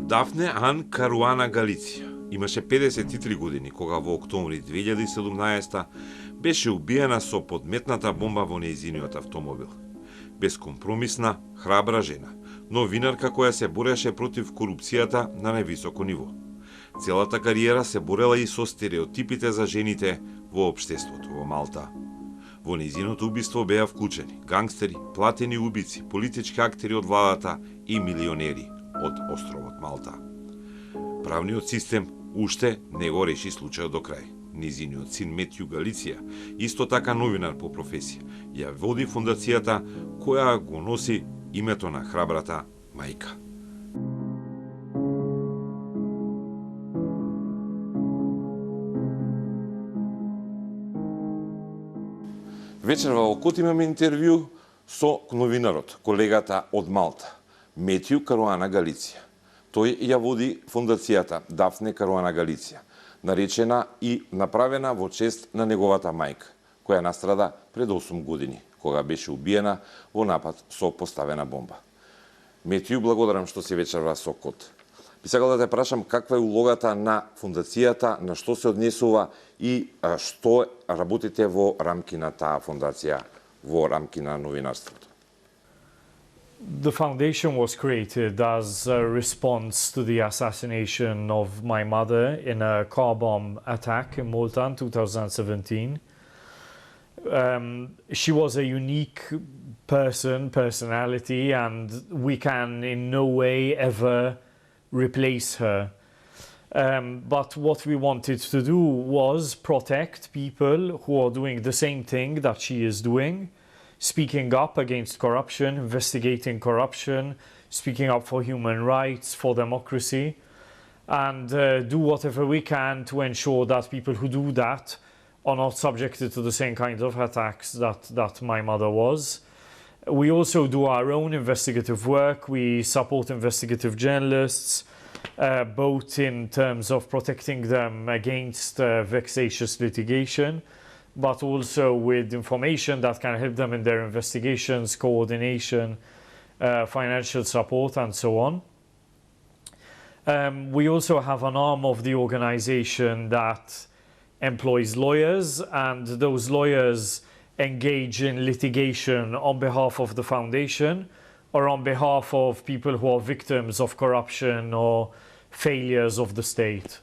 Дафне Ан Каруана Галиција имаше 53 години кога во октомври 2017 беше убиена со подметната бомба во нејзиниот автомобил. Безкомпромисна, храбра жена, новинарка која се бореше против корупцијата на највисоко ниво. Целата кариера се борела и со стереотипите за жените во општеството во Малта. Во нејзиното убиство беа вклучени гангстери, платени убици, политички актери од владата и милионери од островот Малта. Правниот систем уште не го реши случајот до крај. Низиниот син Метju Galicia, исто така новинар по професија, ја води фондацијата која го носи името на храбрата мајка. Вечерва во KOD имаме интервју со новинарот, колегата од Малта, Метju Galicia. Тој ја води фондацијата Дафне Galicia, наречена и направена во чест на неговата мајка, која настрада пред 8 години, кога беше убиена во напад со поставена бомба. Метju, благодарам што си вечерва со KOD. Би сакал да те прашам каква е улогата на фондацијата, на што се однесува и што работите во рамки на таа фондација, во рамки на новинарството. The foundation was created as a response to the assassination of my mother in a car bomb attack in Malta in 2017. She was a unique personality, and we can in no way ever replace her. But what we wanted to do was protect people who are doing the same thing that she is doing, speaking up against corruption, investigating corruption, speaking up for human rights, for democracy, and do whatever we can to ensure that people who do that are not subjected to the same kind of attacks that my mother was. We also do our own investigative work. We support investigative journalists, both in terms of protecting them against vexatious litigation, but also with information that can help them in their investigations, coordination, financial support, and so on. We also have an arm of the organization that employs lawyers, and those lawyers engage in litigation on behalf of the foundation or on behalf of people who are victims of corruption or failures of the state.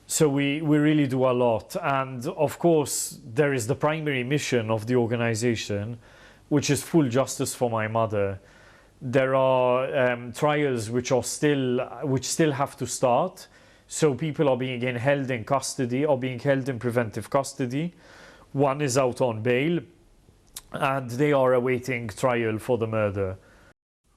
So we really do a lot. And of course, there is the primary mission of the organization, which is full justice for my mother. There are trials which still have to start. So people are being held in custody or being held in preventive custody. One is out on bail, and they are awaiting trial for the murder.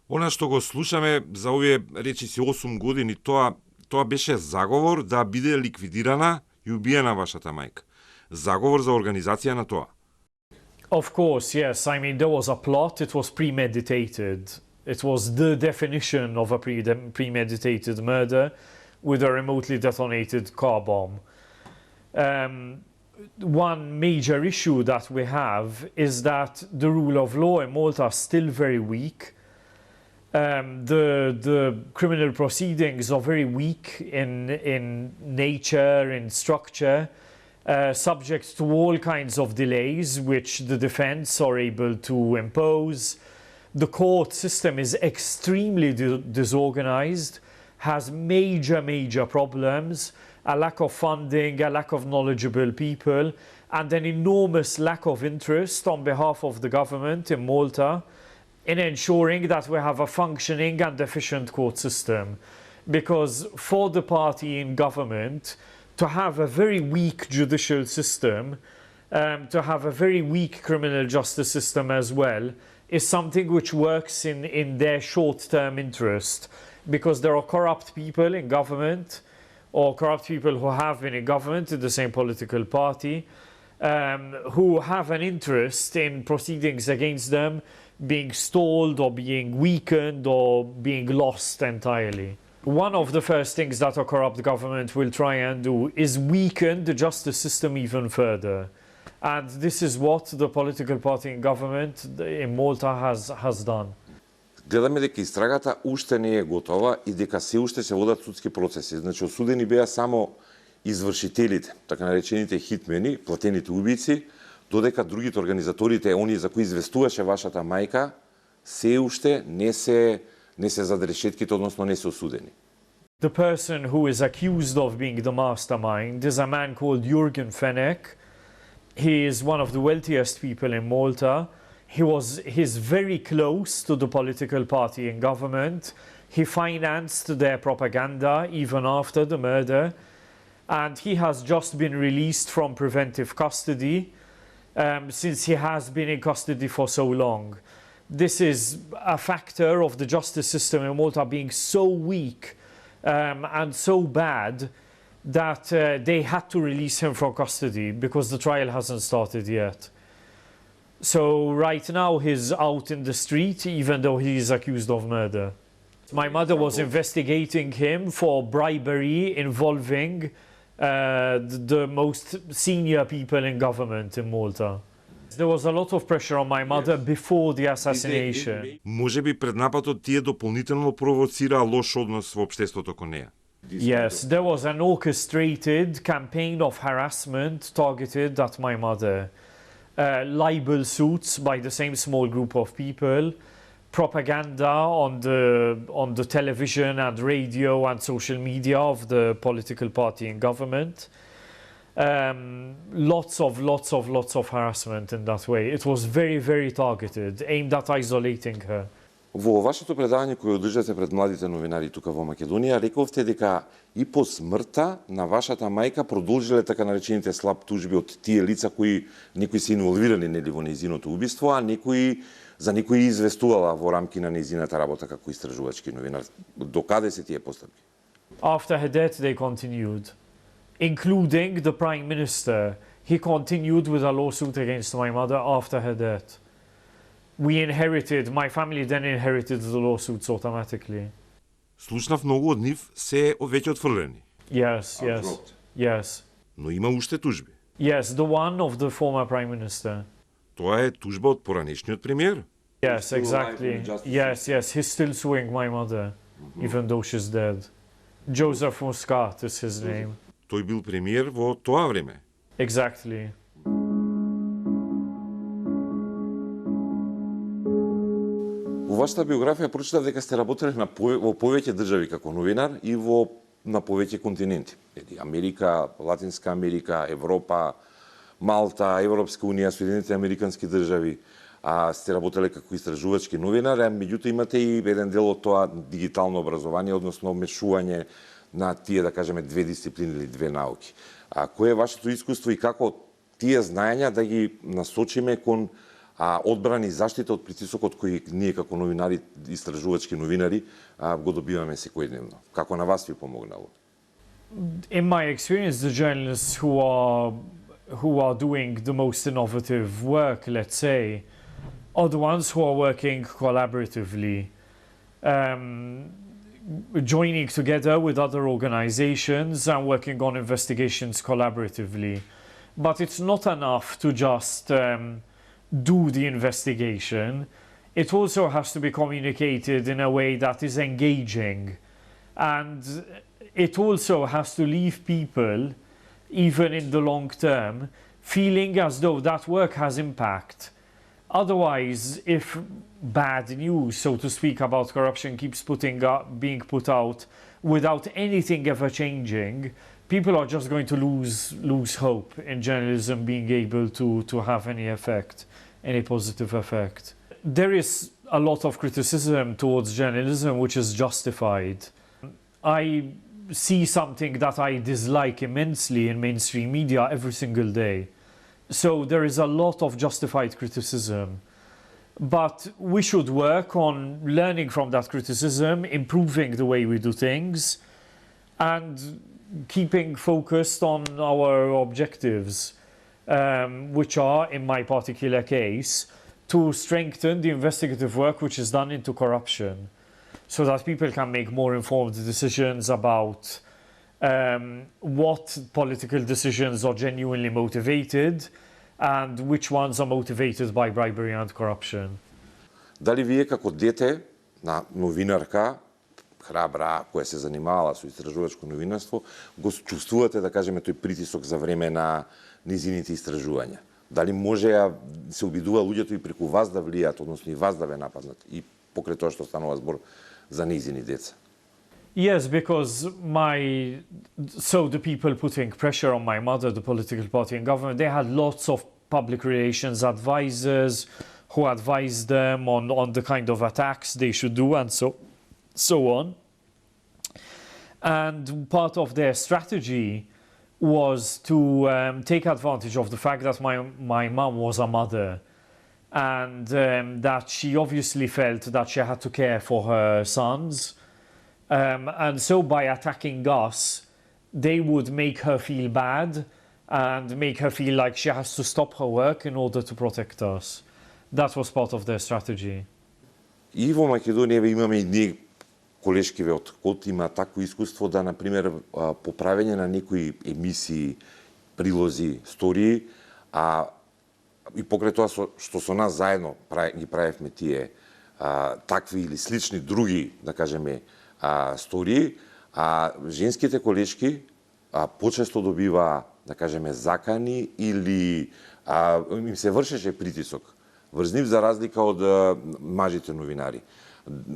Она што го слушаме за овие речиси 8 години, тоа беше заговор да биде ликвидирана и убиена вашата мајка. Заговор за организација на тоа. Of course, yes. I mean, there was a plot. It was premeditated. It was the definition of a premeditated murder with a remotely detonated car bomb. One major issue that we have is that the rule of law in Malta is still very weak. The criminal proceedings are very weak in nature, in structure, subject to all kinds of delays which the defense are able to impose. The court system is extremely disorganized, has major problems, a lack of funding, a lack of knowledgeable people, and an enormous lack of interest on behalf of the government in Malta in ensuring that we have a functioning and efficient court system. Because for the party in government to have a very weak judicial system, to have a very weak criminal justice system as well, is something which works in their short-term interest. Because there are corrupt people in government, or corrupt people who have been in government in the same political party, who have an interest in proceedings against them being stalled or being weakened or being lost entirely. One of the first things that a corrupt government will try and do is weaken the justice system even further. And this is what the political party in government in Malta has done. Гледаме дека истрагата уште не е готова и дека се уште се водат судски процеси. Значи, осудени беа само извршителите, така наречените хитмени, платените убийци, додека другите организаторите, они за кои известуваше вашата мајка, се уште не се зад решетките, односно не се осудени. The person who is accused of being the mastermind is a man called Jürgen Fenech. He is one of the wealthiest people in Malta. He's very close to the political party in government. He financed their propaganda even after the murder. And he has just been released from preventive custody since he has been in custody for so long. This is a factor of the justice system in Malta being so weak and so bad that they had to release him from custody because the trial hasn't started yet. So right now he's out in the street even though he is accused of murder. My mother was investigating him for bribery involving the most senior people in government in Malta. There was a lot of pressure on my mother before the assassination. Може би пред нападот тие дополнително провоцираа лош однос во општеството кон неа. Yes, there was an orchestrated campaign of harassment targeted at my mother. Libel suits by the same small group of people, propaganda on the television and radio and social media of the political party in government. Lots of harassment in that way. It was very, very targeted, aimed at isolating her. Во вашето предавање кое одржате пред младите новинари тука во Македонија, рековте дека и по смртта на вашата мајка продолжиле така наречените слаб тужби од тие лица кои некои се инволвирани нели во нејзиното убиство, а за некои известувала во рамки на нејзината работа како истражувачки новинар. До каде се тие постапки? After her death they continued, including the Prime Minister. He continued with a lawsuit against my mother after her death. My family then inherited the lawsuits automatically. Слушнав многу од нив се веќе отфрлени. Yes. Но има уште тужби. Yes, the one of the former Prime Minister. Тоа е тужба од поранешниот премиер? Yes, exactly. Yes, he's still suing my mother, even though she's dead. Joseph Muscat is his name. Тој бил премиер во тоа време? Exactly. Во вашата биографија прочитав дека сте работеле во повеќе држави како новинар и на повеќе континенти. Америка, Латинска Америка, Европа, Малта, Европска унија, Соединените американски држави. Сте работеле како истражувачки новинар, меѓутоа имате и еден дел од тоа дигитално образование, односно мешување на тие, да кажеме, две дисциплини или две науки. Кое е вашето искуство и како тие знаења да ги насочиме кон одбрана и заштита од притисокот кој ние како новинари, истражувачки новинари, го добиваме секојдневно? Како на вас ви помогнало? In my experience, the journalists who are doing the most innovative work, let's say, are the ones who are working collaboratively, joining together with other organizations and working on investigations collaboratively. But it's not enough to just do the investigation. It also has to be communicated in a way that is engaging, and it also has to leave people, even in the long term, feeling as though that work has impact. Otherwise, if bad news, so to speak, about corruption keeps being put out without anything ever changing, people are just going to lose hope in journalism being able to have any effect, any positive effect. There is a lot of criticism towards journalism which is justified. I see something that I dislike immensely in mainstream media every single day. So there is a lot of justified criticism. But we should work on learning from that criticism, improving the way we do things, and keeping focused on our objectives, which are, in my particular case, to strengthen the investigative work which is done into corruption, so that people can make more informed decisions about what political decisions are genuinely motivated and which ones are motivated by bribery and corruption. Дали вие како дете на новинарка, hrabra, која се занимавала со истражувачко новинарство, го чувствувате, да кажеме, тој притисок за време на низините истражувања? Дали може се обидува луѓето и преку вас да влијат, односно и вас да ве нападнат, и покрај тоа што станува збор за низини деца? Yes, because the people putting pressure on my mother, the political party and government, they had lots of public relations advisors who advised them on the kind of attacks they should do and so on. And part of their strategy was to take advantage of the fact that my mum was a mother, and that she obviously felt that she had to care for her sons. And so by attacking us, they would make her feel bad and make her feel like she has to stop her work in order to protect us. That was part of their strategy. И во Македонија имаме и ние колешкиве од КОД има такво искуство да, например, по правење на некои емисии, прилози, стории, и покрај тоа што со нас заедно ги правевме тие такви или слични други, да кажеме, стории, женските колешки почесто добива, да кажеме, закани или им се вршеше притисок врз нив за разлика од мажите новинари.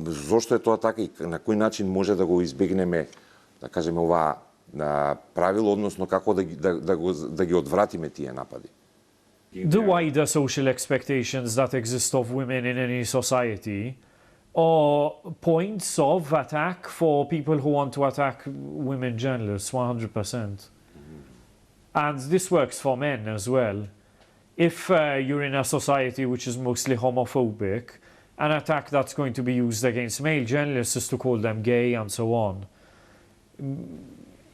Зошто е тоа така и на кој начин може да го избегнеме, да кажеме, ова правило, односно како да ги одвратиме тие напади? The wider social expectations that exist of women in any society are points of attack for people who want to attack women journalists, 100%. And this works for men as well. If you're in a society which is mostly homophobic, an attack that's going to be used against male journalists is to call them gay and so on.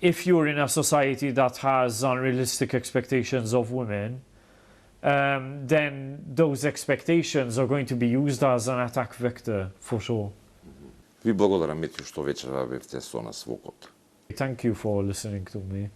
If you're in a society that has unrealistic expectations of women, then those expectations are going to be used as an attack vector, for sure. Ви благодарам, Метју, што вечера бевте со нас во КОД. Thank you for listening to me.